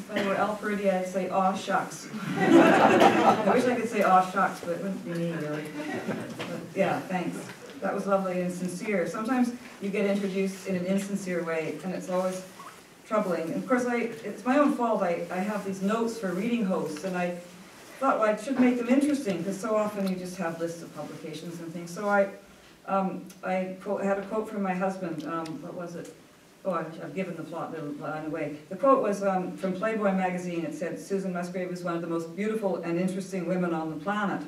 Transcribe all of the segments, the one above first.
if I were Alfredi, I'd say, aw, shucks. I wish I could say, aw, shucks, but it wouldn't be me, really. But, yeah, thanks. That was lovely and sincere. Sometimes you get introduced in an insincere way, and it's always troubling. And of course, it's my own fault. I have these notes for reading hosts, and I thought, well, I should make them interesting, because so often you just have lists of publications and things. So I had a quote from my husband. What was it? Oh, I've given the plot little line away. The quote was from Playboy magazine. It said, Susan Musgrave is one of the most beautiful and interesting women on the planet.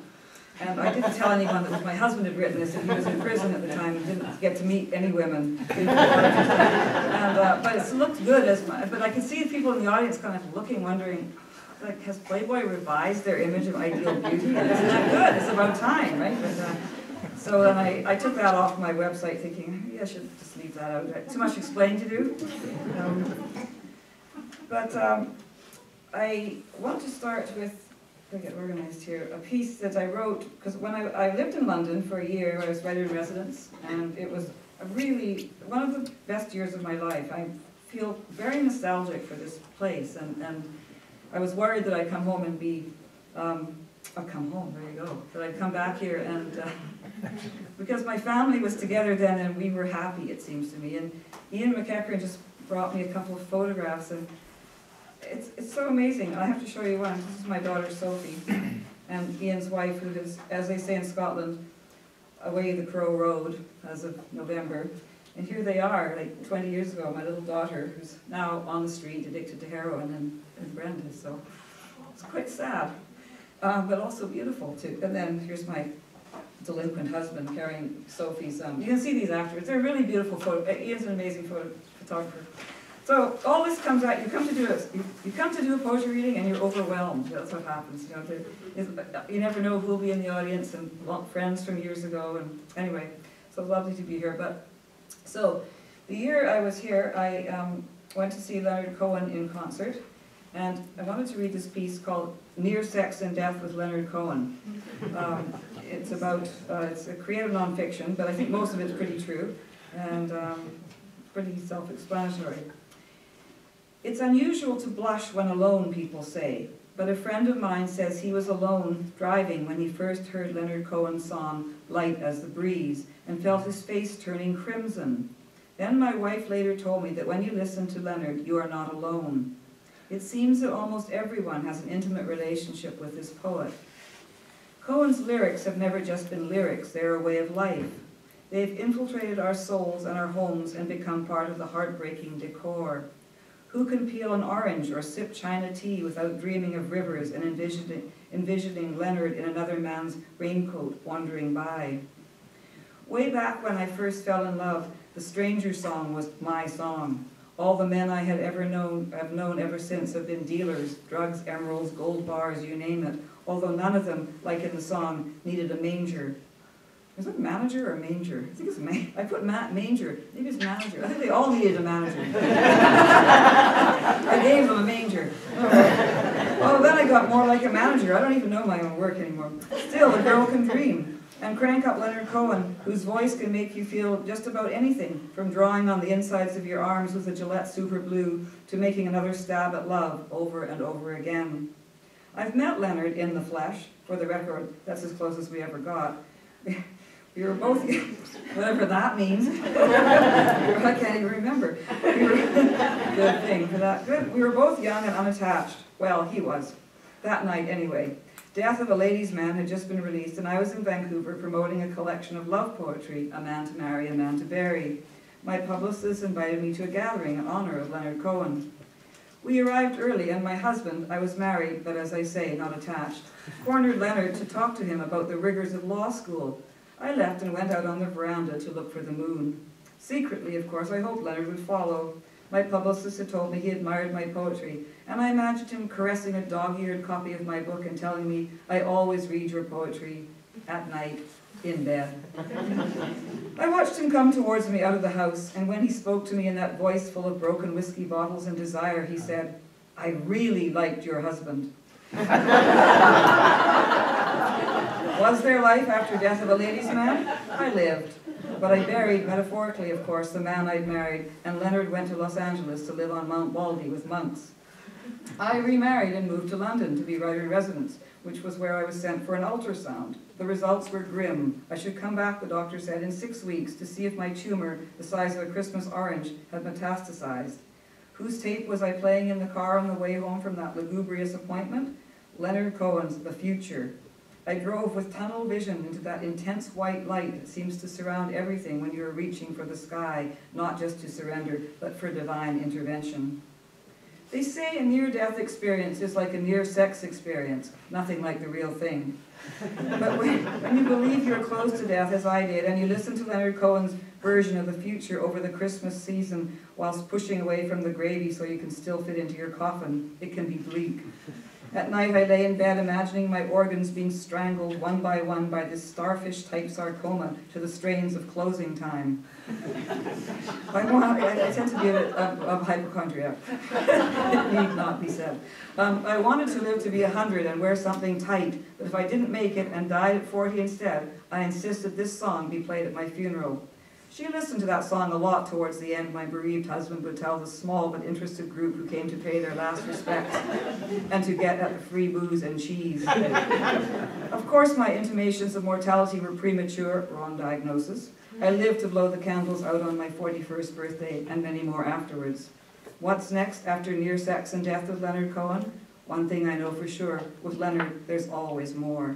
And I didn't tell anyone that my husband had written this, and he was in prison at the time and didn't get to meet any women. But it looked good, but I could see people in the audience kind of looking, wondering, like, has Playboy revised their image of ideal beauty? And isn't that good? It's about time, right? But, so then I took that off my website thinking, maybe I should just leave that out. Too much explaining to do. I want to start with, I get organized here, a piece that I wrote, because when I lived in London for a year, I was writer-in-residence, and it was really one of the best years of my life. I feel very nostalgic for this place, and I was worried that I'd come home and be, I'll come home, there you go, that I'd come back here and, because my family was together then and we were happy, it seems to me. And Ian McEachran just brought me a couple of photographs, and it's so amazing. I have to show you one. This is my daughter Sophie, and Ian's wife, who is, as they say in Scotland, away the crow rode as of November. And here they are, like 20 years ago, my little daughter, who's now on the street, addicted to heroin, and Brenda, so it's quite sad, but also beautiful too. And then here's my delinquent husband carrying Sophie's, you can see these afterwards, they're really beautiful photos. Ian's an amazing photographer. So all this comes out, you come to do a poetry reading and you're overwhelmed. That's what happens. You never know who will be in the audience, and friends from years ago, and anyway, so lovely to be here. But so the year I was here, I went to see Leonard Cohen in concert, and I wanted to read this piece called Near Sex and Death with Leonard Cohen. It's about, it's a creative nonfiction, but I think most of it's pretty true, and pretty self-explanatory. It's unusual to blush when alone, people say, but a friend of mine says he was alone driving when he first heard Leonard Cohen's song, Light as the Breeze, and felt his face turning crimson. Then my wife later told me that when you listen to Leonard, you are not alone. It seems that almost everyone has an intimate relationship with this poet. Cohen's lyrics have never just been lyrics, they're a way of life. They've infiltrated our souls and our homes and become part of the heartbreaking decor. Who can peel an orange or sip China tea without dreaming of rivers and envisioning Leonard in another man's raincoat wandering by? Way back when I first fell in love, the Stranger song was my song. All the men I had ever known, have known ever since, have been dealers, drugs, emeralds, gold bars, you name it, although none of them, like in the song, needed a manger. Is it manager or manger? I think it's I put manger. Maybe it's manager. I think they all needed a manager. I gave them a manger. Oh, then I got more like a manager. I don't even know my own work anymore. Still, a girl can dream. And crank up Leonard Cohen, whose voice can make you feel just about anything, from drawing on the insides of your arms with a Gillette Super Blue to making another stab at love over and over again. I've met Leonard in the flesh. For the record, that's as close as we ever got. We were both, whatever that means. I can't even remember. Good thing for that. Good. We were both young and unattached. Well, he was. That night, anyway. Death of a Ladies' Man had just been released, and I was in Vancouver promoting a collection of love poetry, A Man to Marry, A Man to Bury. My publicist invited me to a gathering in honor of Leonard Cohen. We arrived early, and my husband, I was married, but as I say, not attached, cornered Leonard to talk to him about the rigors of law school. I left and went out on the veranda to look for the moon. Secretly, of course, I hoped Leonard would follow. My publicist had told me he admired my poetry, and I imagined him caressing a dog-eared copy of my book and telling me, I always read your poetry at night, in bed. I watched him come towards me out of the house, and when he spoke to me in that voice full of broken whiskey bottles and desire, he said, I really liked your husband. Was there life after death of a ladies' man? I lived. But I buried, metaphorically of course, the man I'd married, and Leonard went to Los Angeles to live on Mount Baldy with monks. I remarried and moved to London to be writer-in-residence, which was where I was sent for an ultrasound. The results were grim. I should come back, the doctor said, in 6 weeks to see if my tumor, the size of a Christmas orange, had metastasized. Whose tape was I playing in the car on the way home from that lugubrious appointment? Leonard Cohen's The Future. I drove with tunnel vision into that intense white light that seems to surround everything when you're reaching for the sky, not just to surrender, but for divine intervention. They say a near-death experience is like a near-sex experience, nothing like the real thing. But when you believe you're close to death, as I did, and you listen to Leonard Cohen's version of the future over the Christmas season whilst pushing away from the gravy so you can still fit into your coffin, it can be bleak. At night I lay in bed imagining my organs being strangled one by this starfish-type sarcoma to the strains of closing time. I tend to be a bit of hypochondriac. It need not be said. I wanted to live to be 100 and wear something tight, but if I didn't make it and died at 40 instead, I insisted this song be played at my funeral. She listened to that song a lot towards the end. My bereaved husband would tell the small but interested group who came to pay their last respects and to get at the free booze and cheese. Of course, my intimations of mortality were premature, wrong diagnosis. I lived to blow the candles out on my 41st birthday and many more afterwards. What's next after near sex and death with Leonard Cohen? One thing I know for sure, with Leonard, there's always more.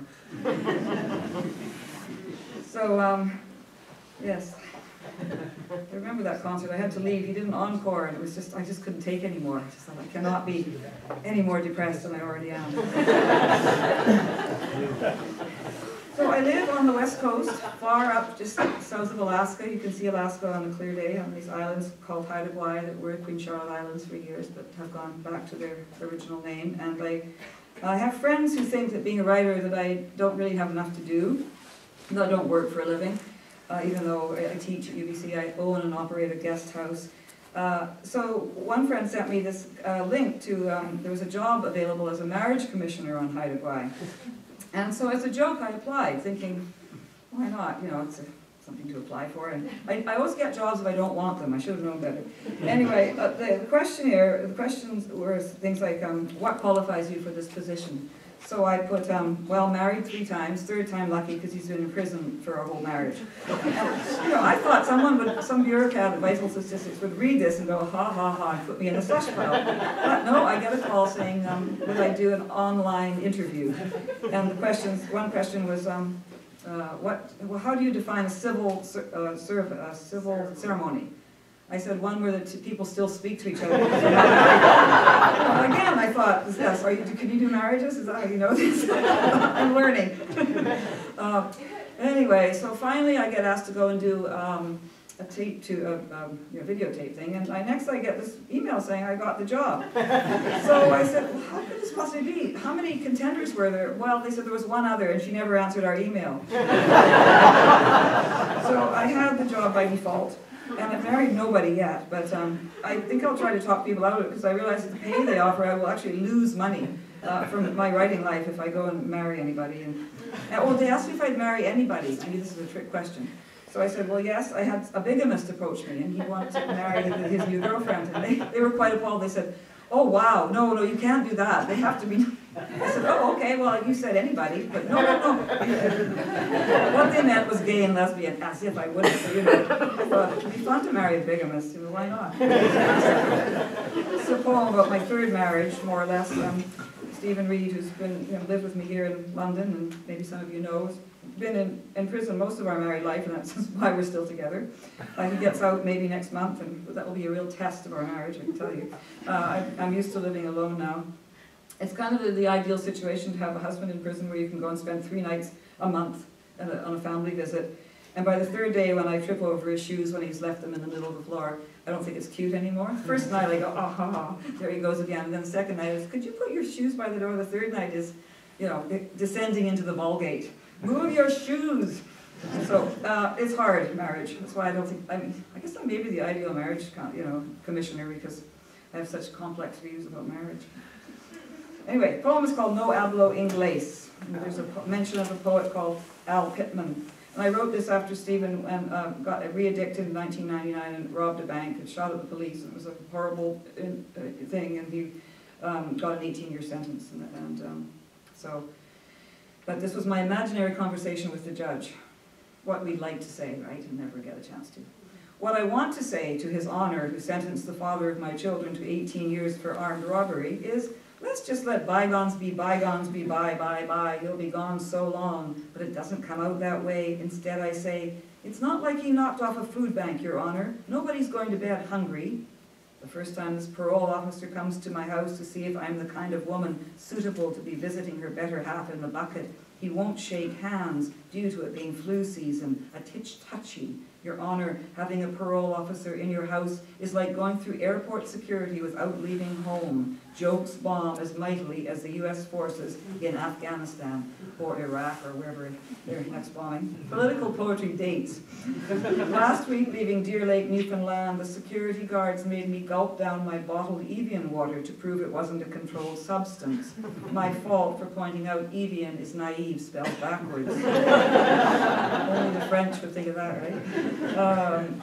So, yes. I remember that concert. I had to leave. He did an encore, and it was just, I just couldn't take anymore. I just thought, I cannot be any more depressed than I already am. So I live on the west coast, far up just south of Alaska. You can see Alaska on a clear day on these islands called Haida Gwaii that were Queen Charlotte Islands for years, but have gone back to their original name. And I have friends who think that being a writer that I don't really have enough to do, that I don't work for a living. Even though I teach at UBC, I own and operate a guest house. So one friend sent me this link to, there was a job available as a marriage commissioner on Haida Gwaii. And so as a joke, I applied, thinking, why not? You know, it's something to apply for. And I always get jobs if I don't want them. I should have known better. Anyway, the questions were things like, what qualifies you for this position? So I put, well, married 3 times, 3rd time lucky because he's been in prison for a whole marriage. And, you know, I thought some bureaucrat at Vital Statistics would read this and go, ha, ha, ha, and put me in a slush pile. But no, I get a call saying, would I do an online interview? And one question was, how do you define a civil ceremony? I said, one where the people still speak to each other. Well, again, I thought, yes, can you do marriages? Is that how you know this? I'm learning. Anyway, so finally I get asked to go and do a videotape thing, and next I get this email saying I got the job. So I said, well, how could this possibly be? How many contenders were there? Well, they said there was one other, and she never answered our email. So I had the job by default. And I've married nobody yet, but I think I'll try to talk people out of it because I realize that the pay they offer, I will actually lose money from my writing life if I go and marry anybody. And they asked me if I'd marry anybody. I knew this was a trick question. So I said, well, yes, I had a bigamist approach me, and he wanted to marry his new girlfriend. And they were quite appalled. They said, oh, wow, no, you can't do that. They have to be... I said, oh, okay, well, you said anybody, but no. What they meant was gay and lesbian, as if I wouldn't. So, you know, I thought it would be fun to marry a bigamist. Why not? It's a poem about my 3rd marriage, more or less. Stephen Reed, who's been lived with me here in London, and maybe some of you know, has been in prison most of our married life, and that's why we're still together. He gets out maybe next month, and that will be a real test of our marriage, I can tell you. I'm used to living alone now. It's kind of the ideal situation to have a husband in prison where you can go and spend 3 nights a month on a family visit. And by the 3rd day, when I trip over his shoes when he's left them in the middle of the floor, I don't think it's cute anymore. First night I go, oh, ha, ha, there he goes again. And then the 2nd night is, could you put your shoes by the door? The 3rd night is, you know, descending into the ball-gate. Move your shoes! So it's hard, marriage. That's why I don't think, I guess I'm maybe the ideal marriage, commissioner, because I have such complex views about marriage. Anyway, the poem is called No Hablo Inglés. There's a mention of a poet called Al Pittman. And I wrote this after Stephen got re-addicted in 1999 and robbed a bank and shot at the police. And it was a horrible thing. And he got an 18-year sentence. But this was my imaginary conversation with the judge. What we'd like to say, right, and never get a chance to. What I want to say to His Honor, who sentenced the father of my children to 18 years for armed robbery, is, let's just let bygones be bygones, be bye. He'll be gone so long. But it doesn't come out that way. Instead, I say, it's not like he knocked off a food bank, Your Honor. Nobody's going to bed hungry. The first time this parole officer comes to my house to see if I'm the kind of woman suitable to be visiting her better half in the bucket, he won't shake hands due to it being flu season, a titch touchy. Your Honor, having a parole officer in your house is like going through airport security without leaving home. Jokes bomb as mightily as the U.S. forces in Afghanistan or Iraq or wherever their next bombing. Political poetry dates. Last week, leaving Deer Lake, Newfoundland, the security guards made me gulp down my bottled Evian water to prove it wasn't a controlled substance. My fault for pointing out Evian is naive spelled backwards. Only the French would think of that, right?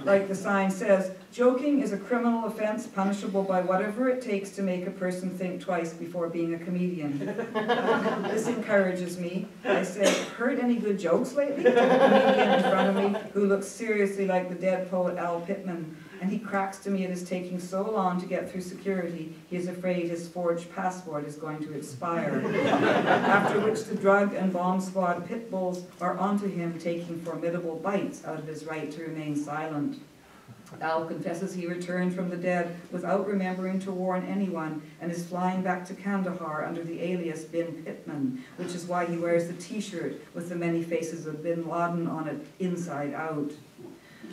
Like the sign says, joking is a criminal offense punishable by whatever it takes to make a person think twice before being a comedian. This encourages me. I say, heard any good jokes lately? To the comedian in front of me, who looks seriously like the dead poet Al Pittman. And he cracks to me it is taking so long to get through security, he is afraid his forged passport is going to expire. After which the drug and bomb squad pit bulls are onto him, taking formidable bites out of his right to remain silent. Al confesses he returned from the dead without remembering to warn anyone and is flying back to Kandahar under the alias Bin Pittman, which is why he wears the t-shirt with the many faces of Bin Laden on it inside out.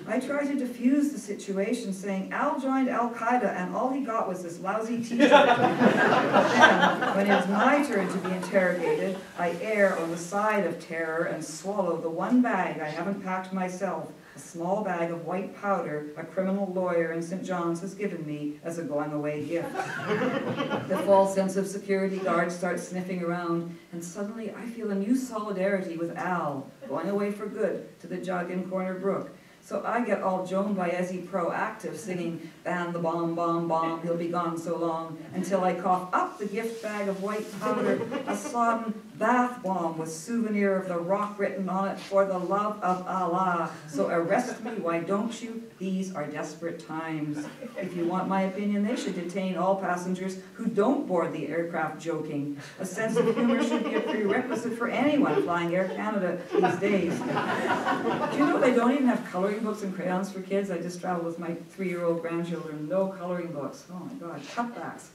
I try to diffuse the situation, saying Al joined Al-Qaeda and all he got was this lousy t-shirt. But then, when it's my turn to be interrogated, I err on the side of terror and swallow the one bag I haven't packed myself, a small bag of white powder a criminal lawyer in St. John's has given me as a going-away gift. The false sense of security guards start sniffing around, and suddenly I feel a new solidarity with Al, going away for good to the jug in Corner Brook. So I get all Joan Baezzi proactive, singing, ban the bomb, bomb, bomb, he'll be gone so long, until I cough up the gift bag of white powder, a sodden bath bomb with souvenir of the rock written on it, for the love of Allah. So arrest me, why don't you? These are desperate times. If you want my opinion, they should detain all passengers who don't board the aircraft joking. A sense of humor should be a prerequisite for anyone flying Air Canada these days. Do you know they don't even have coloring books and crayons for kids? I just travel with my 3-year-old grandchildren. No coloring books. Oh my God, cutbacks.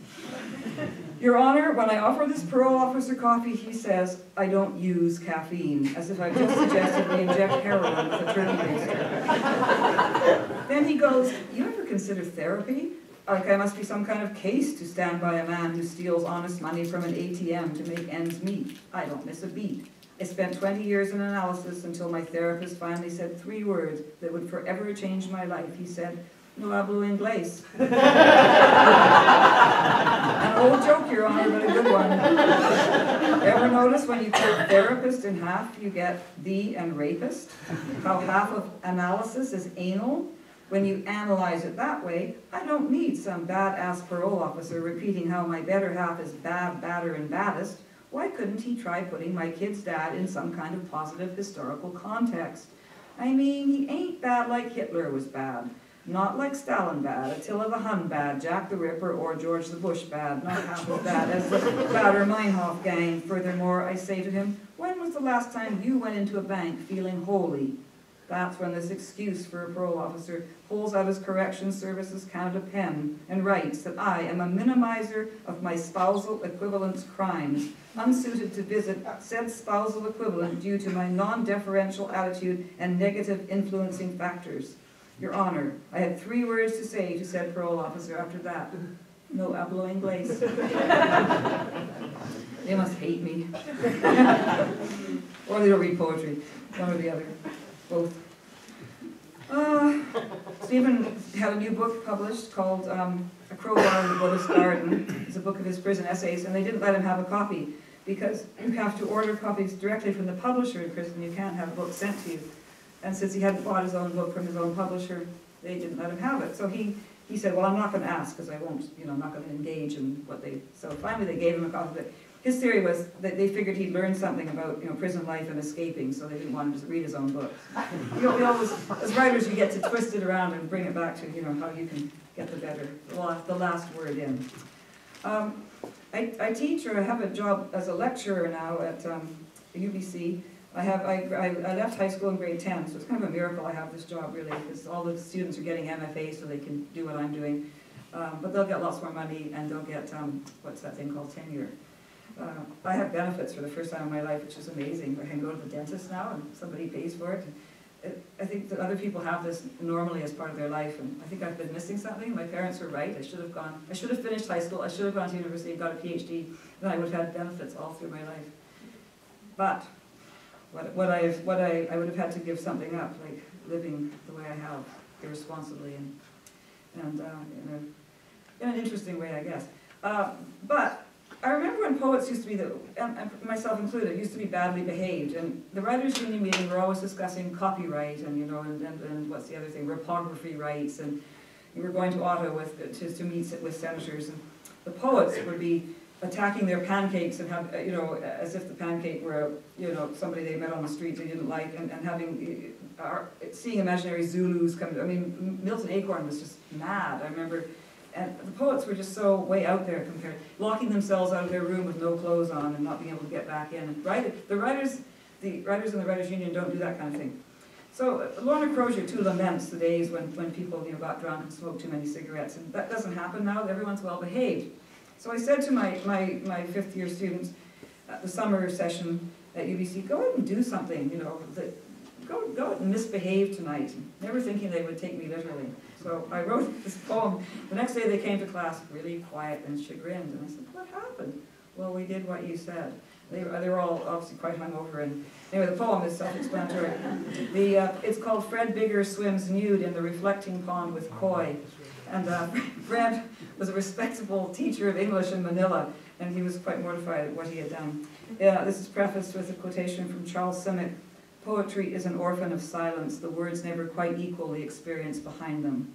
Your Honor, when I offer this parole officer coffee, he says, I don't use caffeine, as if I've just suggested we inject heroin with a turkey baster. Then he goes, you ever consider therapy? Like I must be some kind of case to stand by a man who steals honest money from an ATM to make ends meet. I don't miss a beat. I spent 20 years in analysis until my therapist finally said 3 words that would forever change my life. He said, no hablo inglés. An old joke, Your Honor, but a good one. Ever notice when you put therapist in half, you get the and rapist? How half of analysis is anal? When you analyze it that way, I don't need some badass parole officer repeating how my better half is bad, badder, and baddest. Why couldn't he try putting my kid's dad in some kind of positive historical context? I mean, he ain't bad like Hitler was bad. Not like Stalin bad, Attila the Hun bad, Jack the Ripper, or George the Bush bad. Not half as bad as the Baader-Meinhof gang. Furthermore, I say to him, when was the last time you went into a bank feeling holy? That's when this excuse for a parole officer pulls out his Corrections Services Canada pen and writes that I am a minimizer of my spousal equivalence crimes, unsuited to visit said spousal equivalent due to my non-deferential attitude and negative influencing factors. Your Honor, I had 3 words to say to said parole officer after that. No hablo inglés. They must hate me. Or they don't read poetry. One or the other. Both. Stephen had a new book published called A Crowbar in the Buddhist Garden. It's a book of his prison essays, and they didn't let him have a copy because you have to order copies directly from the publisher in prison. You can't have a book sent to you. And since he hadn't bought his own book from his own publisher, they didn't let him have it. So he he said, well, I'm not going to ask because I won't, I'm not going to engage in what they, so finally they gave him a copy of it. His theory was that they figured he'd learned something about, prison life and escaping, so they didn't want him to read his own books. We always, as writers, you get to twist it around and bring it back to, how you can get the last word in. I teach, or I have a job as a lecturer now at UBC. I left high school in grade 10, so it's kind of a miracle I have this job, really, because all the students are getting MFA so they can do what I'm doing. But they'll get lots more money, and they'll get, what's that thing called, tenure. I have benefits for the first time in my life, which is amazing. I can go to the dentist now, and somebody pays for it. I think that other people have this normally as part of their life, and I think I've been missing something. My parents were right. I should have finished high school, I should have gone to university and got a PhD, then I would have had benefits all through my life. But what I would have had to give something up, like living the way I have, irresponsibly and in an interesting way, I guess. But I remember when poets used to be, and myself included, used to be badly behaved, and the writers' union meeting were always discussing copyright and and what's the other thing, reprography rights, and we were going to Ottawa to meet with senators, and the poets would be attacking their pancakes and have, as if the pancake were, somebody they met on the street they didn't like, and having, seeing imaginary Zulus come. I mean, Milton Acorn was just mad. I remember. And the poets were just so way out there compared, locking themselves out of their room with no clothes on and not being able to get back in. And the writers in the Writers' Union don't do that kind of thing. So Lorna Crozier too laments the days when people got drunk and smoked too many cigarettes, and that doesn't happen now. Everyone's well behaved. So I said to my fifth-year students at the summer session at UBC, go out and do something. Go out and misbehave tonight. Never thinking they would take me literally. So I wrote this poem. The next day they came to class really quiet and chagrined, and I said, what happened? Well, we did what you said. They were all obviously quite hungover, and anyway, the poem is self-explanatory. It's called Fred Bigger Swims Nude in the Reflecting Pond with Koi. And Fred was a respectable teacher of English in Manila, and he was quite mortified at what he had done. This is prefaced with a quotation from Charles Simic. Poetry is an orphan of silence. The words never quite equal the experience behind them.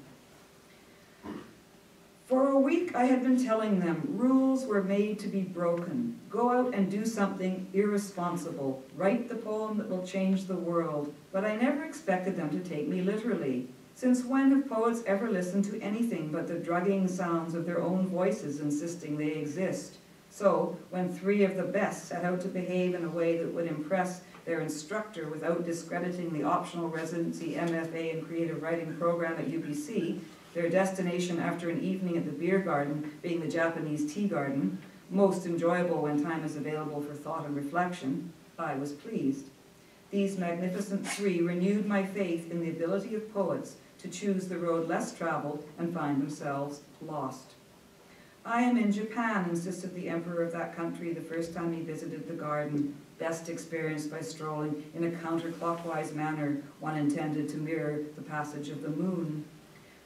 For a week I had been telling them rules were made to be broken. Go out and do something irresponsible. Write the poem that will change the world. But I never expected them to take me literally. Since when have poets ever listened to anything but the drugging sounds of their own voices insisting they exist? So, when three of the best set out to behave in a way that would impress their instructor without discrediting the optional residency MFA and creative writing program at UBC, their destination after an evening at the beer garden being the Japanese tea garden, most enjoyable when time is available for thought and reflection, I was pleased. These magnificent three renewed my faith in the ability of poets to choose the road less traveled and find themselves lost. I am in Japan, insisted the emperor of that country the first time he visited the garden, best experienced by strolling in a counterclockwise manner, one intended to mirror the passage of the moon.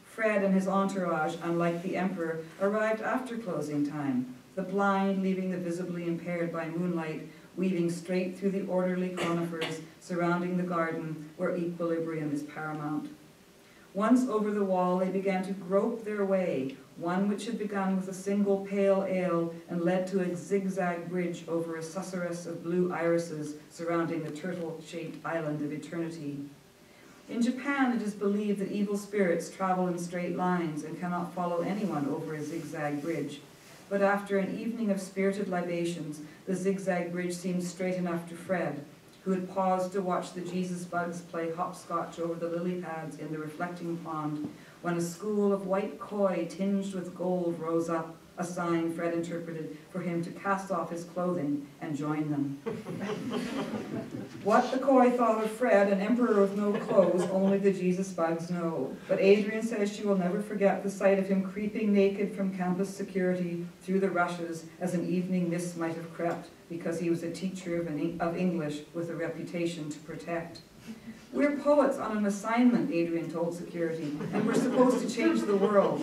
Fred and his entourage, unlike the emperor, arrived after closing time, the blind leaving the visibly impaired by moonlight, weaving straight through the orderly conifers surrounding the garden where equilibrium is paramount. Once over the wall, they began to grope their way, one which had begun with a single pale ale and led to a zigzag bridge over a susurrus of blue irises surrounding the turtle-shaped island of eternity. In Japan, it is believed that evil spirits travel in straight lines and cannot follow anyone over a zigzag bridge. But after an evening of spirited libations, the zigzag bridge seemed straight enough to Fred, who had paused to watch the Jesus bugs play hopscotch over the lily pads in the reflecting pond, when a school of white koi tinged with gold rose up, a sign Fred interpreted for him to cast off his clothing and join them. What the koi thought of Fred, an emperor with no clothes, only the Jesus bugs know. But Adrian says she will never forget the sight of him creeping naked from campus security through the rushes as an evening mist might have crept, because he was a teacher of English with a reputation to protect. We're poets on an assignment, Adrian told security, and we're supposed to change the world.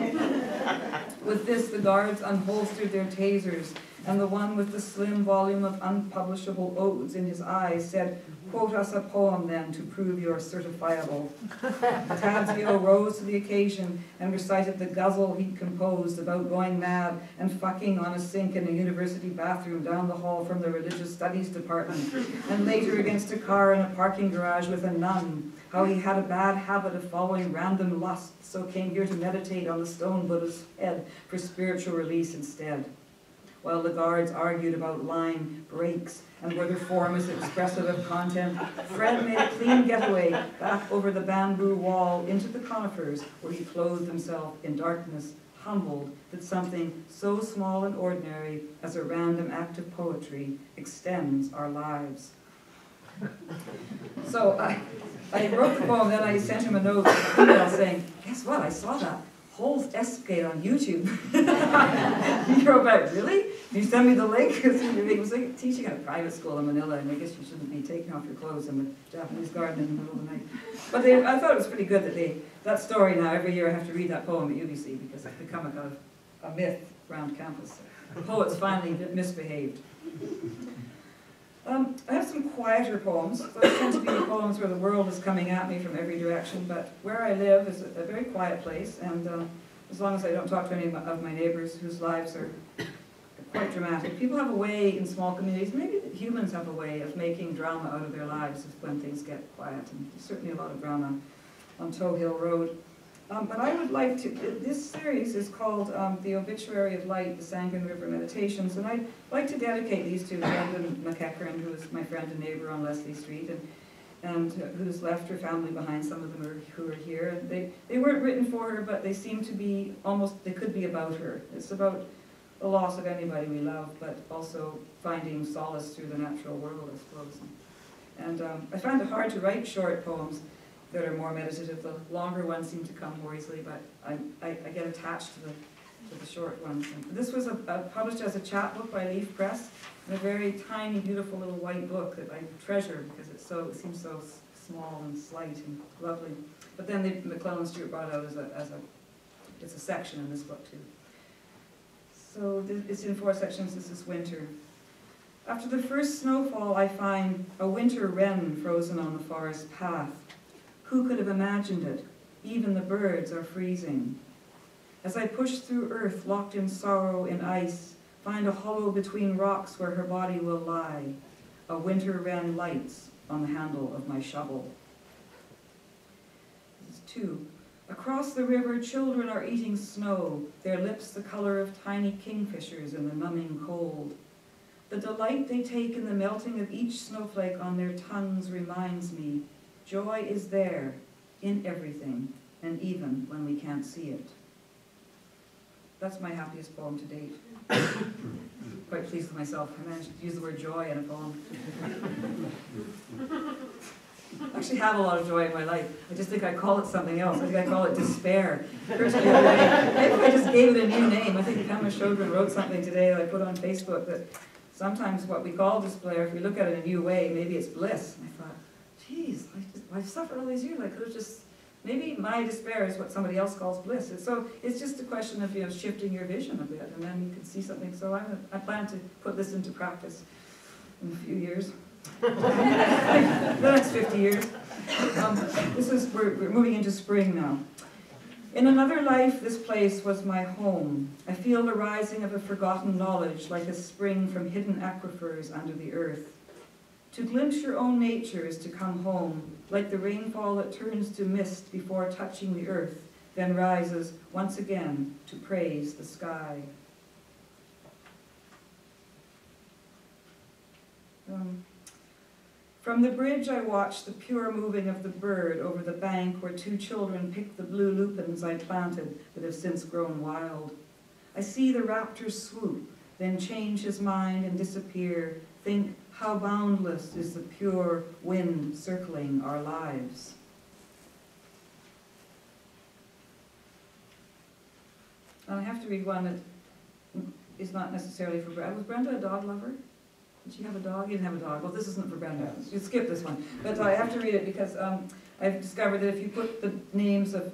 With this, the guards unholstered their tasers and the one with the slim volume of unpublishable odes in his eyes said, "Quote us a poem then to prove you're certifiable." Tadzio rose to the occasion and recited the guzzle he'd composed about going mad and fucking on a sink in a university bathroom down the hall from the religious studies department, and later against a car in a parking garage with a nun, how he had a bad habit of following random lusts, so came here to meditate on the stone Buddha's head for spiritual release instead. While the guards argued about line breaks and whether form is expressive of content, Fred made a clean getaway back over the bamboo wall into the conifers, where he clothed himself in darkness, humbled that something so small and ordinary as a random act of poetry extends our lives. So I wrote the poem, then I sent him a note, email saying, "Guess what, I saw that whole escapade on YouTube." He wrote back, "Really? Can you send me the link?" Because he was like teaching at a private school in Manila, and I guess you shouldn't be taking off your clothes in the Japanese garden in the middle of the night. But I thought it was pretty good that that story now, every year I have to read that poem at UBC, because it's become a kind of a myth around campus. The poets finally misbehaved. I have some quieter poems. Those tend to be poems where the world is coming at me from every direction, but where I live is a very quiet place, and as long as I don't talk to any of my neighbors whose lives are quite dramatic. People have a way in small communities, maybe humans have a way of making drama out of their lives when things get quiet, and there's certainly a lot of drama on Tow Hill Road. But I would like to, this series is called The Obituary of Light, the Sanguine River Meditations, and I'd like to dedicate these to Landon McEachern, who is my friend and neighbor on Leslie Street, and who's left her family behind, some of them who are here. And they weren't written for her, but they seem to be almost, they could be about her. It's about the loss of anybody we love, but also finding solace through the natural world, I suppose. And I find it hard to write short poems that are more meditative. The longer ones seem to come more easily, but I get attached to the short ones. And this was published as a chapbook by Leaf Press, and a very tiny, beautiful little white book that I treasure because it seems so small and slight and lovely. But then McClellan Stewart brought it out it's a section in this book too. So it's in 4 sections. This is winter. After the first snowfall, I find a winter wren frozen on the forest path. Who could have imagined it? Even the birds are freezing. As I push through earth locked in sorrow in ice, find a hollow between rocks where her body will lie. A winter wren lights on the handle of my shovel. This is 2. Across the river, children are eating snow, their lips the color of tiny kingfishers in the numbing cold. The delight they take in the melting of each snowflake on their tongues reminds me, joy is there, in everything, and even when we can't see it. That's my happiest poem to date. Quite pleased with myself. I managed to use the word joy in a poem. I actually have a lot of joy in my life. I just think I call it something else. I think I call it despair. Maybe I just gave it a new name. I think Pamela Shodrin wrote something today that I put on Facebook that sometimes what we call despair, if we look at it in a new way, maybe it's bliss. And I thought, geez, I've suffered all these years. I could have just, maybe my despair is what somebody else calls bliss. So it's just a question of shifting your vision a bit, and then you can see something. So I plan to put this into practice in a few years. The next 50 years. We're moving into spring now. In another life, this place was my home. I feel the rising of a forgotten knowledge, like a spring from hidden aquifers under the earth. To glimpse your own nature is to come home, like the rainfall that turns to mist before touching the earth, then rises once again to praise the sky. From the bridge I watch the pure moving of the bird over the bank where 2 children pick the blue lupins I planted that have since grown wild. I see the raptor swoop, then change his mind and disappear, think how boundless is the pure wind circling our lives. I have to read one that is not necessarily for Brenda. Was Brenda a dog lover? Did she have a dog? You didn't have a dog. Well, this isn't for Brenda. You skip this one. But I have to read it because I've discovered that if you put the names of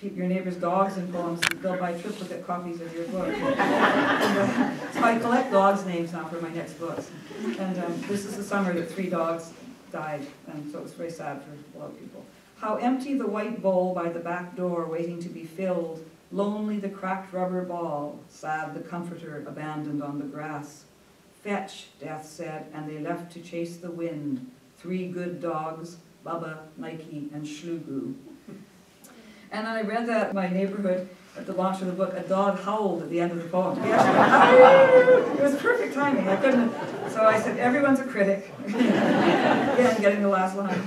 your neighbor's dogs in poems, they'll buy triplicate copies of your book. So I collect dogs' names now for my next books. And this is the summer that 3 dogs died, and so it was very sad for a lot of people. How empty the white bowl by the back door waiting to be filled, lonely the cracked rubber ball, sad the comforter abandoned on the grass. Fetch, Death said, and they left to chase the wind. 3 good dogs, Bubba, Nike, and Schlugu. And I read that in my neighborhood at the launch of the book. A dog howled at the end of the poem. It was perfect timing. I couldn't. So I said, everyone's a critic. Again, getting the last line.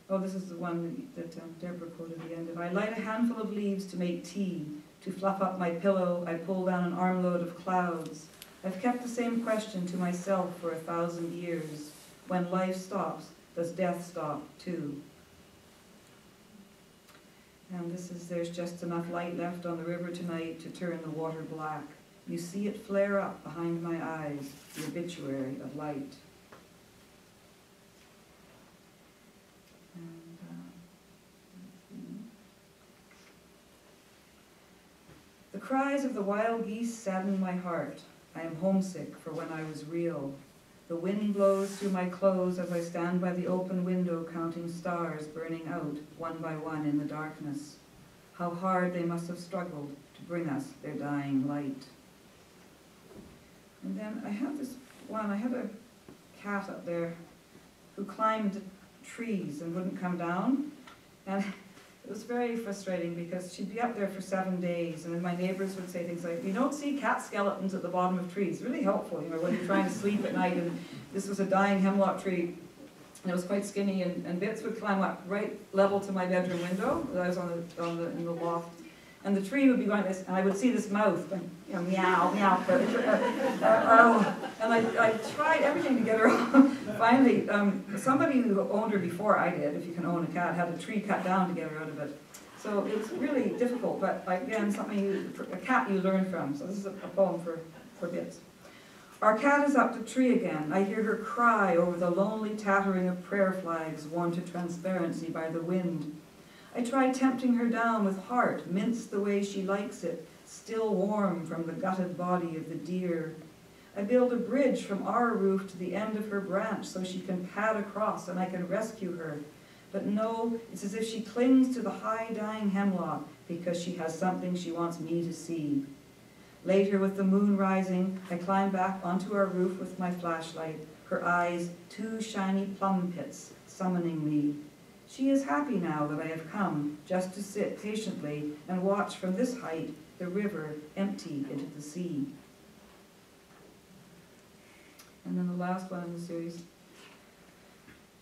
Oh, this is the one that Deborah quoted at the end of. I light a handful of leaves to make tea. To fluff up my pillow, I pull down an armload of clouds. I've kept the same question to myself for 1,000 years. When life stops, does death stop too? And this is, there's just enough light left on the river tonight to turn the water black. You see it flare up behind my eyes, the obituary of light. The cries of the wild geese sadden my heart. I am homesick for when I was real. The wind blows through my clothes as I stand by the open window counting stars burning out one by one in the darkness. How hard they must have struggled to bring us their dying light. And then I had this one, I had a cat up there who climbed trees and wouldn't come down. And it was very frustrating because she'd be up there for 7 days, and then my neighbors would say things like, you don't see cat skeletons at the bottom of trees. Really helpful, you know, when you're trying to sleep at night. And this was a dying hemlock tree, and it was quite skinny, and bits would climb up right level to my bedroom window. I was in the loft. And the tree would be going like this, and I would see this mouth going, you know, meow, meow. And I tried everything to get her off. Finally, somebody who owned her before I did, if you can own a cat, had a tree cut down to get her out of it. So it was really difficult, but again, a cat you learn from. So this is a poem for bits. Our cat is up the tree again. I hear her cry over the lonely tattering of prayer flags worn to transparency by the wind. I try tempting her down with heart, minced the way she likes it, still warm from the gutted body of the deer. I build a bridge from our roof to the end of her branch so she can pad across and I can rescue her. But no, it's as if she clings to the high dying hemlock because she has something she wants me to see. Later, with the moon rising, I climb back onto our roof with my flashlight, her eyes 2 shiny plum pits summoning me. She is happy now that I have come, just to sit patiently and watch from this height the river empty into the sea. And then the last one in the series.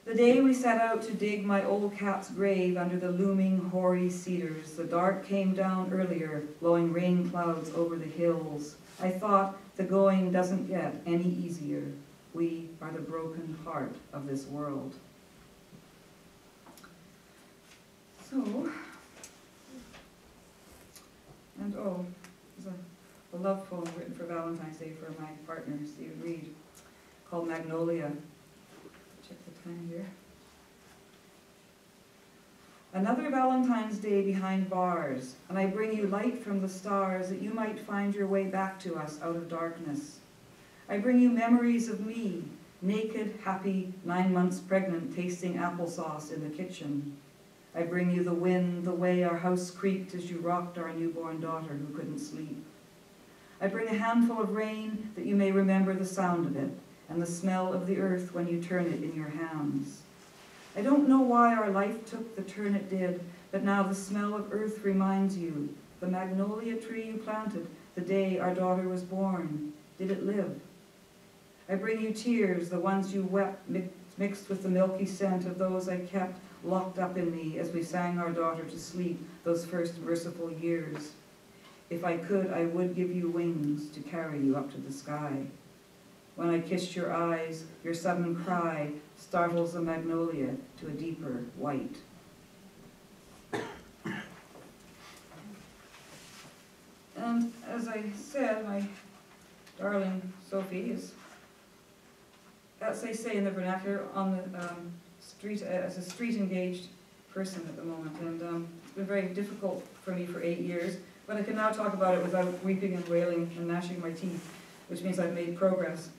The day we set out to dig my old cat's grave under the looming hoary cedars, the dark came down earlier, blowing rain clouds over the hills. I thought the going doesn't get any easier. We are the broken heart of this world. So, and there's a love poem written for Valentine's Day for my partner, Steve Reed, called Magnolia. Check the time here. Another Valentine's Day behind bars, and I bring you light from the stars that you might find your way back to us out of darkness. I bring you memories of me, naked, happy, 9 months pregnant, tasting applesauce in the kitchen. I bring you the wind, the way our house creaked as you rocked our newborn daughter who couldn't sleep. I bring a handful of rain that you may remember the sound of it and the smell of the earth when you turn it in your hands. I don't know why our life took the turn it did, but now the smell of earth reminds you. The magnolia tree you planted the day our daughter was born, did it live? I bring you tears, the ones you wept mixed with the milky scent of those I kept locked up in me as we sang our daughter to sleep those first merciful years. If I could, I would give you wings to carry you up to the sky. When I kissed your eyes, your sudden cry startles the magnolia to a deeper white. And as I said, my darling Sophie is, as they say in the vernacular, on the street, as a street-engaged person at the moment. And it's been very difficult for me for 8 years, but I can now talk about it without weeping and wailing and gnashing my teeth, which means I've made progress.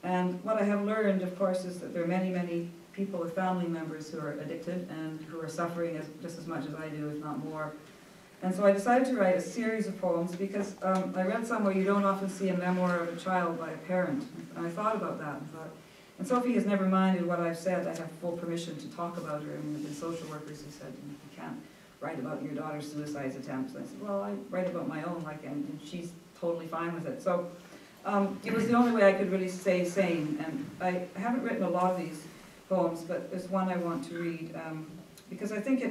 And what I have learned, of course, is that there are many, many people with family members who are addicted and who are suffering just as much as I do, if not more. And so I decided to write a series of poems because I read somewhere you don't often see a memoir of a child by a parent. And I thought about that and thought, and Sophie has never minded what I've said. I have full permission to talk about her. I mean, there have been social workers who said, you can't write about your daughter's suicide attempts. And I said, well, I write about my own, and she's totally fine with it. So it was the only way I could really stay sane. And I haven't written a lot of these poems, but there's one I want to read because I think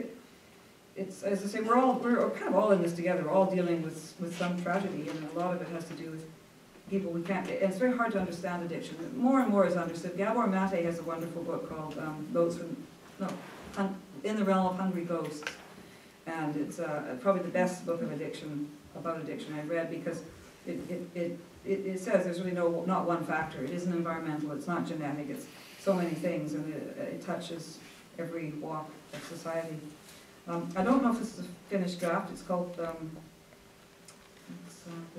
it's, as I say, we're kind of all in this together. We're all dealing with some tragedy, and a lot of it has to do with people we can't. It's very hard to understand addiction. More and more is understood. Gabor Mate has a wonderful book called In the Realm of Hungry Ghosts, and it's probably the best book of addiction about addiction I've read because it says there's really not one factor. It isn't environmental. It's not genetic. It's so many things, and it touches every walk of society. I don't know if this is a finished draft. It's called, there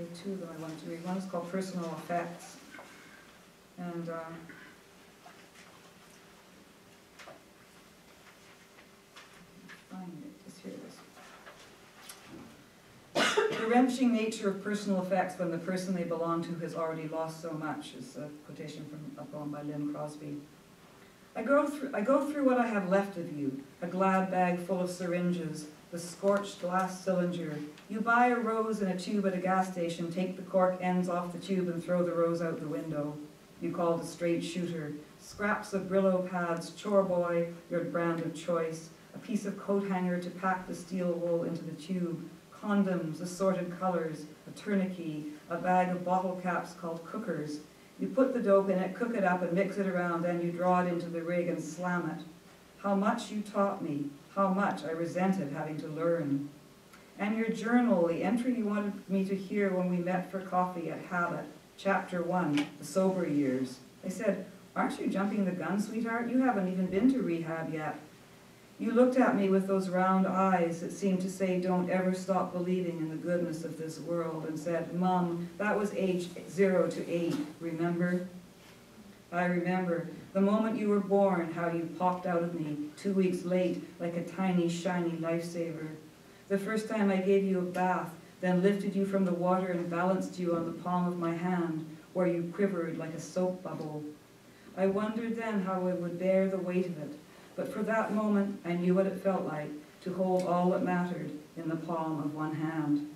are two that I wanted to read. One is called Personal Effects. And find it, just here it is. The wrenching nature of personal effects when the person they belong to has already lost so much is a quotation from a poem by Lynn Crosby. I go through what I have left of you, a glad bag full of syringes, the scorched glass cylinder. You buy a rose in a tube at a gas station, take the cork ends off the tube and throw the rose out the window. You called a straight shooter. Scraps of Brillo pads, chore boy, your brand of choice, a piece of coat hanger to pack the steel wool into the tube, condoms, assorted colors, a tourniquet, a bag of bottle caps called cookers. You put the dope in it, cook it up and mix it around, then you draw it into the rig and slam it. How much you taught me, how much I resented having to learn. And your journal, the entry you wanted me to hear when we met for coffee at Habit, Chapter 1, The Sober Years. I said, aren't you jumping the gun, sweetheart? You haven't even been to rehab yet. You looked at me with those round eyes that seemed to say, don't ever stop believing in the goodness of this world, and said, Mom, that was age 0 to 8, remember? I remember. The moment you were born, how you popped out of me, 2 weeks late, like a tiny, shiny lifesaver. The first time I gave you a bath, then lifted you from the water and balanced you on the palm of my hand, where you quivered like a soap bubble. I wondered then how I would bear the weight of it. But for that moment, I knew what it felt like to hold all that mattered in the palm of one hand.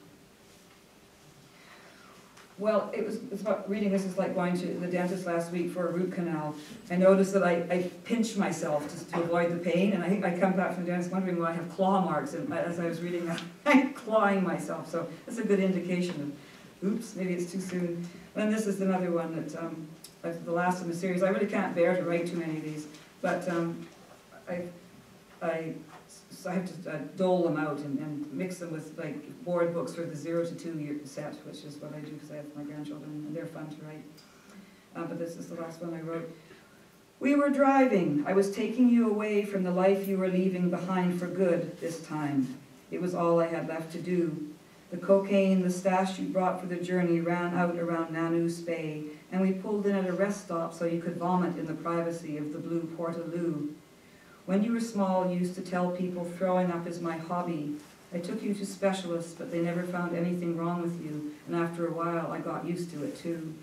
Well, it's about reading this is like going to the dentist last week for a root canal. I noticed that I pinch myself just to avoid the pain, and I come back from the dentist wondering why I have claw marks, and as I was reading that, I'm clawing myself. So that's a good indication of, oops, maybe it's too soon. And this is another one that, the last in the series. I really can't bear to write too many of these, but so I have to dole them out and mix them with board books for the 0 to 2 year set, which is what I do because I have my grandchildren and they're fun to write. But this is the last one I wrote. We were driving. I was taking you away from the life you were leaving behind for good this time. It was all I had left to do. The cocaine, the stash you brought for the journey ran out around Nanu's Bay, and we pulled in at a rest stop so you could vomit in the privacy of the blue Portaloo. When you were small, you used to tell people throwing up is my hobby. I took you to specialists, but they never found anything wrong with you, and after a while I got used to it too.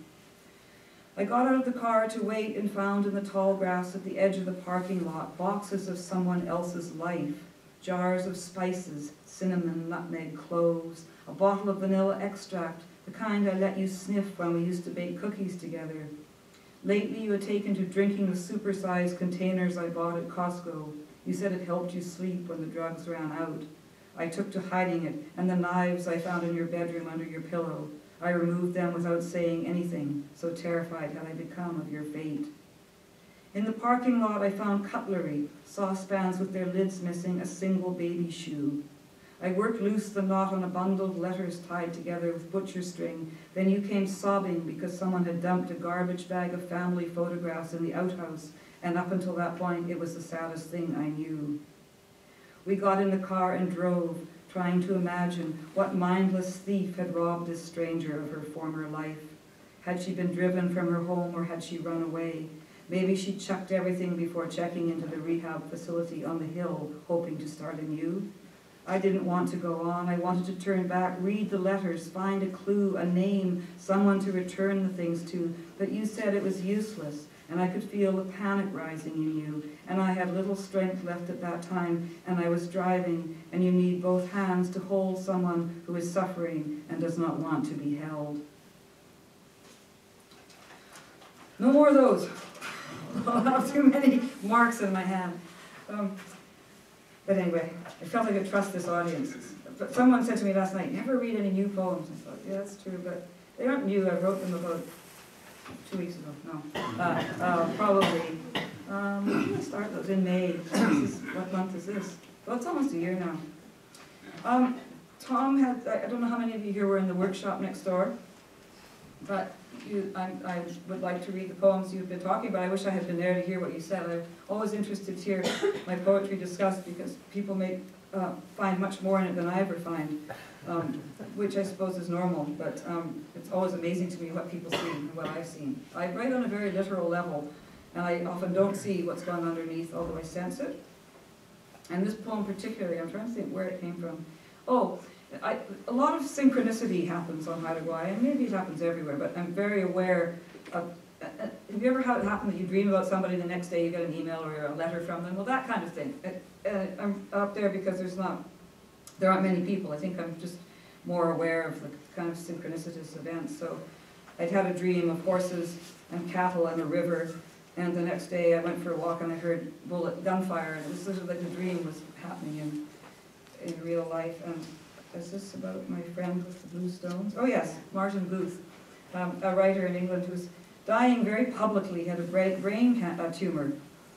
I got out of the car to wait and found in the tall grass at the edge of the parking lot boxes of someone else's life, jars of spices, cinnamon, nutmeg, cloves, a bottle of vanilla extract, the kind I let you sniff when we used to bake cookies together. Lately you had taken to drinking the supersized containers I bought at Costco. You said it helped you sleep when the drugs ran out. I took to hiding it, and the knives I found in your bedroom under your pillow. I removed them without saying anything, so terrified had I become of your fate. In the parking lot I found cutlery, saucepans with their lids missing a single baby shoe. I worked loose the knot on a bundle of letters tied together with butcher string. Then you came sobbing because someone had dumped a garbage bag of family photographs in the outhouse, and up until that point, it was the saddest thing I knew. We got in the car and drove, trying to imagine what mindless thief had robbed this stranger of her former life. Had she been driven from her home, or had she run away? Maybe she chucked everything before checking into the rehab facility on the hill, hoping to start anew. I didn't want to go on. I wanted to turn back, read the letters, find a clue, a name, someone to return the things to. But you said it was useless, and I could feel the panic rising in you. And I had little strength left at that time, and I was driving, and you need both hands to hold someone who is suffering and does not want to be held. No more of those. I'll have too many marks in my hand. But anyway, I felt I could trust this audience. But someone said to me last night, never read any new poems. I thought, yeah, that's true, but they aren't new. I wrote them about 2 weeks ago. No, probably. When did I start those? In May. What month is this? Well, it's almost a year now. Tom had, I don't know how many of you here were in the workshop next door, but I would like to read the poems you've been talking about. I wish I had been there to hear what you said. I'm always interested to hear my poetry discussed, because people may find much more in it than I ever find, which I suppose is normal, but it's always amazing to me what people see and what I've seen. I write on a very literal level, and I often don't see what's going underneath, although I sense it. And this poem particularly, I'm trying to think where it came from. Oh, a lot of synchronicity happens on Haida Gwaii, and maybe it happens everywhere, but I'm very aware of, have you ever had it happen that you dream about somebody, the next day you get an email or a letter from them? Well, that kind of thing. I'm up there because there aren't many people. I think I'm just more aware of the kind of synchronicitous events. So I'd had a dream of horses and cattle and a river, and the next day I went for a walk and I heard gunfire, and it was sort of like the dream was happening in real life. And is this about my friend with the blue stones? Oh yes, Martin Booth, a writer in England who was dying very publicly. He had a brain tumor,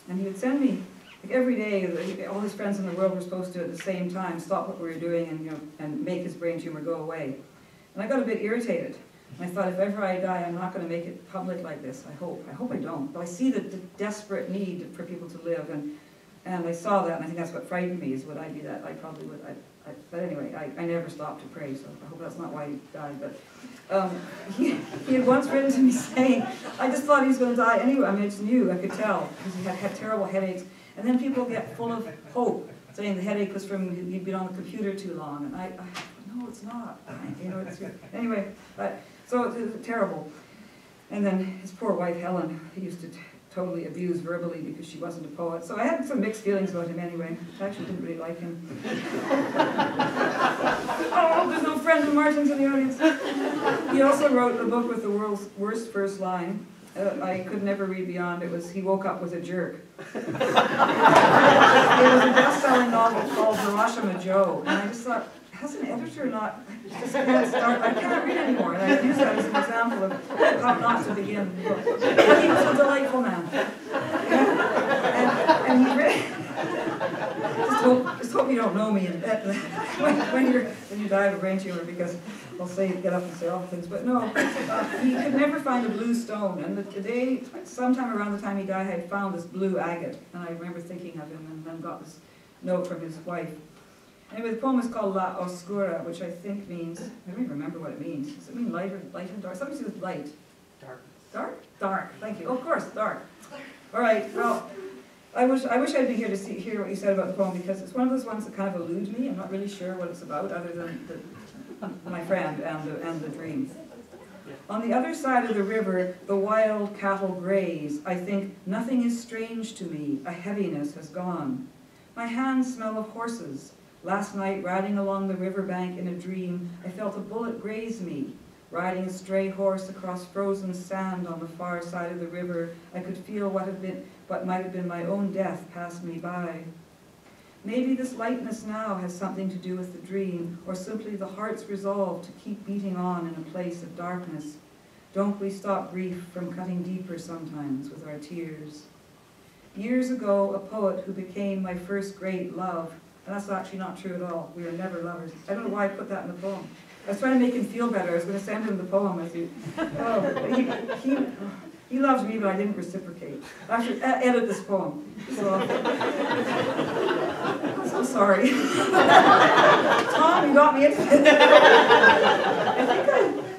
and he would send me, like every day, all his friends in the world were supposed to at the same time stop what we were doing and make his brain tumor go away. And I got a bit irritated. And I thought, if ever I die, I'm not going to make it public like this. I hope I don't. But I see the desperate need for people to live, and I saw that, and I think that's what frightened me, is would I be that? I probably would. But anyway, I never stopped to pray, so I hope that's not why he died. But he had once written to me saying, I just thought he was going to die anyway. I mean, I just knew, I could tell, because he had terrible headaches. And then people get full of hope, saying the headache was from he'd been on the computer too long. And I no, it's not. Anyway, so it was terrible. And then his poor wife, Helen, he used to totally abuse verbally because she wasn't a poet. So I had some mixed feelings about him anyway. I actually didn't really like him. Oh, there's no friend of Martin's in the audience. He also wrote a book with the world's worst first line. I could never read beyond. It was, he woke up with a jerk. It was a best-selling novel called Hiroshima Joe. And I just thought, has an editor not, just can't start, I can't read anymore. And I use that as an example of how not to begin the book. But he was a delightful man. And he really, just hope you don't know me when you die of a brain tumor, because I'll get up and say awful things. But no, he could never find a blue stone. And the day, sometime around the time he died, I had found this blue agate. And I remember thinking of him, and then got this note from his wife. Anyway, the poem is called La Oscura, which I think means, I don't even remember what it means. Does it mean light and dark? Something to do with light. Dark. Dark? Dark, thank you. Oh, of course, dark. All right, well, I wish I'd been here to hear what you said about the poem, because it's one of those ones that kind of elude me. I'm not really sure what it's about, other than my friend and the dream. On the other side of the river, the wild cattle graze. I think, nothing is strange to me. A heaviness has gone. My hands smell of horses. Last night, riding along the riverbank in a dream, I felt a bullet graze me. Riding a stray horse across frozen sand on the far side of the river, I could feel what might have been my own death pass me by. Maybe this lightness now has something to do with the dream, or simply the heart's resolve to keep beating on in a place of darkness. Don't we stop grief from cutting deeper sometimes with our tears? Years ago, a poet who became my first great love, And that's actually not true at all. We are never lovers. I don't know why I put that in the poem. I was trying to make him feel better. I was going to send him the poem as he... Oh, he loves me, but I didn't reciprocate. I should edit this poem. So, I'm so sorry. Tom, you got me into it.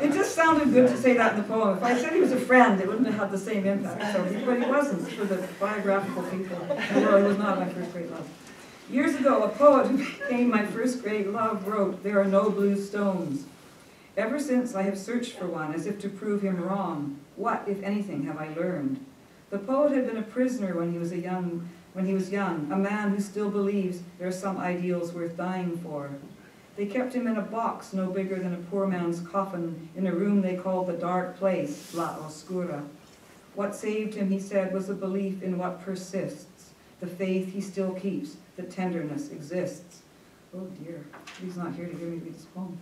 It just sounded good to say that in the poem. If I said he was a friend, it wouldn't have had the same impact. So, but he wasn't for the biographical people. Well, he was not my first great love. Years ago, a poet who became my first great love wrote, "There are no blue stones. Ever since I have searched for one, as if to prove him wrong. What, if anything, have I learned?" The poet had been a prisoner when he was young, a man who still believes there are some ideals worth dying for. They kept him in a box no bigger than a poor man's coffin in a room they called the dark place, La Oscura. What saved him, he said, was a belief in what persists, the faith he still keeps, that tenderness exists. Oh dear, he's not here to hear me read this poem.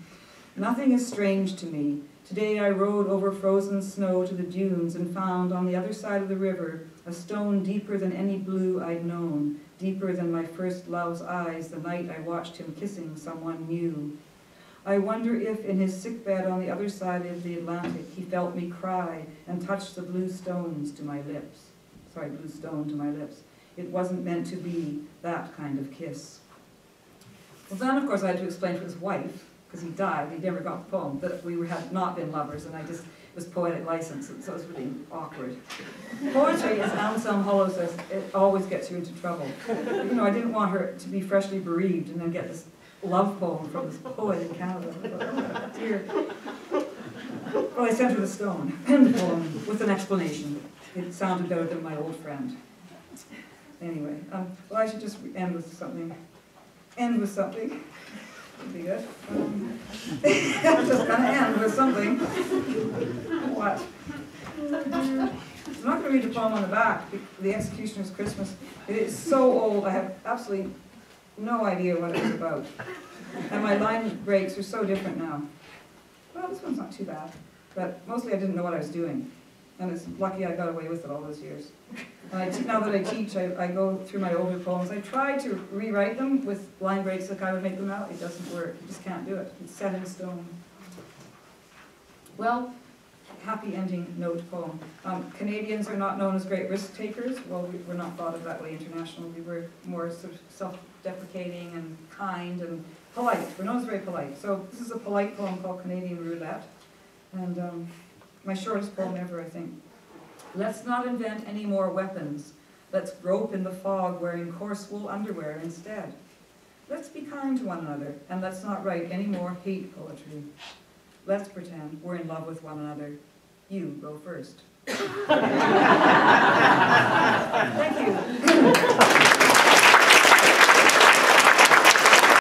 Nothing is strange to me. Today I rode over frozen snow to the dunes and found on the other side of the river a stone deeper than any blue I'd known, deeper than my first love's eyes the night I watched him kissing someone new. I wonder if in his sickbed on the other side of the Atlantic he felt me cry and touched the blue stones to my lips. Sorry, blue stone to my lips. It wasn't meant to be that kind of kiss. Well, then, of course, I had to explain to his wife, because he died, he never got the poem, that we had not been lovers, and it was poetic license, and so it was really awkward. Poetry, as Anselm Hollow says, it always gets you into trouble. You know, I didn't want her to be freshly bereaved and then get this love poem from this poet in Canada. Oh, dear. Well, I sent her the stone, penned the poem with an explanation. It sounded better than my old friend. Anyway, well, I should just end with something. Would be good. I'm just going to end with something. What? I'm not going to read the poem on the back, The Executioner's Christmas. It is so old, I have absolutely no idea what it was about. And my line breaks are so different now. Well, this one's not too bad, but mostly I didn't know what I was doing. And it's lucky I got away with it all those years. And now that I teach, I go through my older poems. I try to rewrite them with line breaks like I would make them out. It doesn't work. You just can't do it. It's set in stone. Well, happy ending note poem. Canadians are not known as great risk takers. Well, we're not thought of that way internationally. We were more sort of self-deprecating and kind and polite. We're known as very polite. So this is a polite poem called Canadian Roulette. And my shortest poem ever, I think. Let's not invent any more weapons. Let's grope in the fog wearing coarse wool underwear instead. Let's be kind to one another, and let's not write any more hate poetry. Let's pretend we're in love with one another. You go first. Thank you.